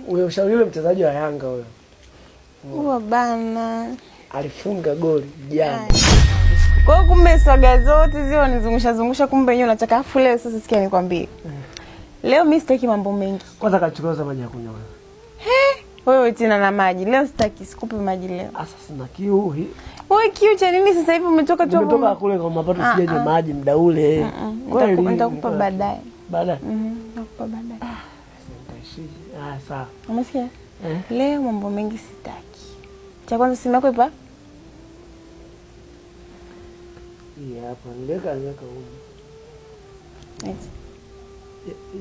Ushauri yule mchezaji wa Yanga huyo. Huwa bana. Alifunga goli jana. Kwa hiyo kumbe swaga zote zio nizungusha kumbe yeye unataka afu leo sasa sikia nikwambie. Leo mimi sitaki mambo mengi. Kwanza kachukuza maji ya kunywa wewe. Wewe tena na maji. Leo sitaki sikupe maji leo. Sasa sina kiu hii. Wewe kiu cha nini sasa hivi umetoka tu? Umetoka kule kwa mapato sijanywa maji muda ule. Nitakupa baadaye. Baadaye. Nakupa baadaye. Sawa. Umesikia? Leo mambo mengi sitaki. Cha kwanza simu yako ipa? Hapa nileka huko.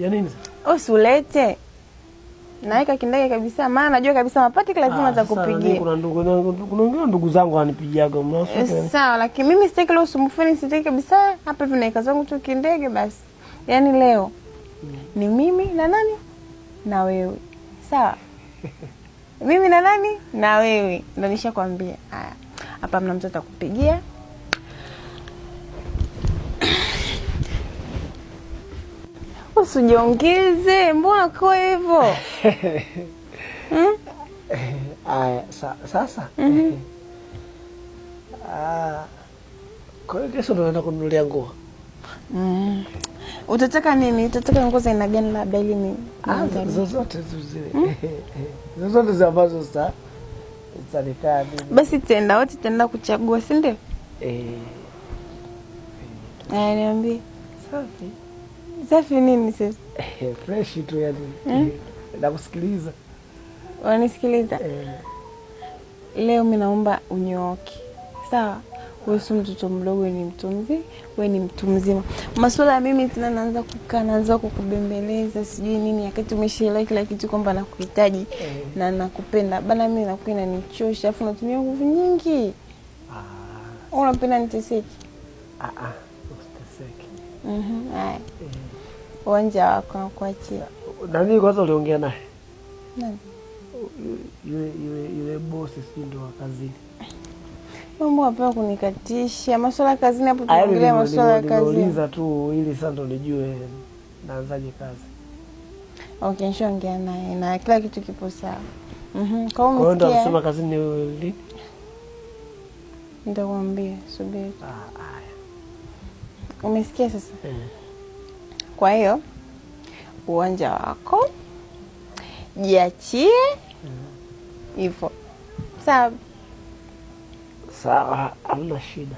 Ya nini sasa? Usulete. Naika kindege kabisa maana najua kabisa mapati lazima atakupigia. Kuna ndugu zangu wanipigiaga mnasema. Sawa, lakini mimi sitaki leo usumbufu, sitaki kabisa. Hapa hivi naika zangu tu kindege basi. Yaani leo ni mimi na nani? Na wewe. Sawa? Mimi na nani? Na wewe. Ndio nishakwambia. Haya. Hapa mna mtu atakupigia. Usijiongeze, mbona kwa hivyo? Aya, sasa. Kwa hiyo kesho ndo naenda kununulia nguo. Utataka nini? Utataka nguo za aina gani labda ili ni? Zozote zile. Zozote ambazo zitanikadi. Basi tenda wote tenda kuchagua, si ndio? Niambie. Safi. Safi nini sasa? Fresh tu yani. Nakusikiliza. Wanisikiliza? Leo mimi naomba unyooke. Sawa? Wewe si mtoto mdogo, ni mtu mzima, wewe ni mtu mzima. Masuala mimi tena naanza kukaa, naanza kukubembeleza, sijui nini, wakati umeshaelewa kila kitu kwamba nakuhitaji na nakupenda. Bana mimi nakuwa inanichosha, afu natumia nguvu nyingi. Unapenda niteseke? Usiteseke. Haya. Uwanja wako nakuachia. Nani kwanza uliongea naye? Nani? Yule boss si ndo wa kazini. Mambo hapa kunikatisha. Masuala kazini hapo tunaongelea masuala ya kazini. Nauliza tu ili sasa ndo nijue naanzaje kazi. Okay, nishaongea naye na kila kitu kipo sawa. Kwa hiyo ndo unasema kazini lini? Nitakwambia, subiri. Umesikia sasa? Kwa hiyo uwanja wako jiachie hivyo. Sawa. Sawa, hamna shida.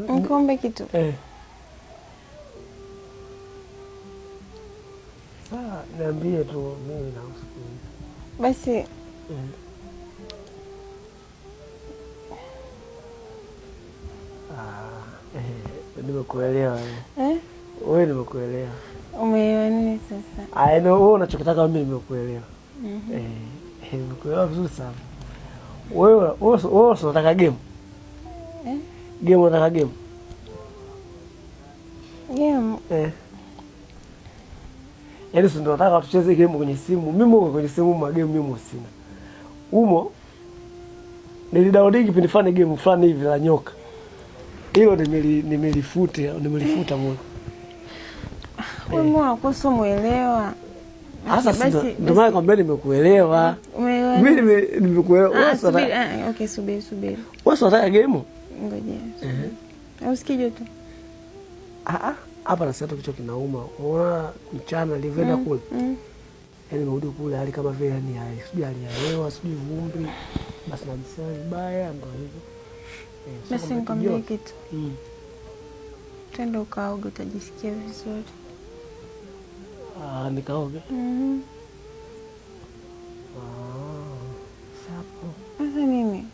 Mkombe kitu. Sawa, niambie tu mimi nakusikiliza. Basi nimekuelewa. Wewe nimekuelewa. Umeelewa nini sasa? Wewe unachotaka mimi nimekuelewa. Nimekuelewa vizuri sana. Wewe unataka game? Game unataka game? Game. Yaani si ndo nataka tucheze game kwenye simu. Mimi uko kwenye simu ma game mimi sina. Umo nilidownload kipindi fulani game fulani hivi la nyoka. Hilo nimelifuta moyo. Wewe mbona kosa muelewa? Sasa ndio maana kwamba nimekuelewa. Mimi nimekuelewa. Okay, subiri. Wewe unataka game? Ngoja. Usikije tu. Hapa nasema kichwa kinauma. Unaona mchana nilivyoenda kule. Yaani nimerudi kule hali kama vile ni sijui hali ya hewa, sijui vumbi. Basi najisikia vibaya ndio hivyo. Basi nikwambie kitu. Twende ukaoge utajisikia vizuri. Nikaoge? Sapo. Sasa nini?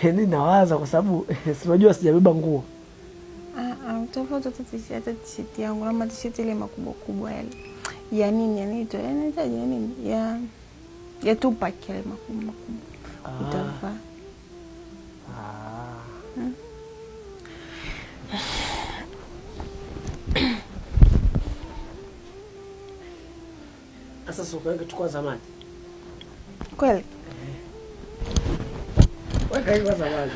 Ni nawaza kwa sababu sinajua sijabeba nguo. Tofauti hata t-shirt yangu na t-shirt ile makubwa yale. Ya nini yanaitwa? Yanaitwa nini? Ya Tupac yale makubwa. Utavaa. Sasa soko yake chukua zamani. Kweli? Weka hiyo zamani.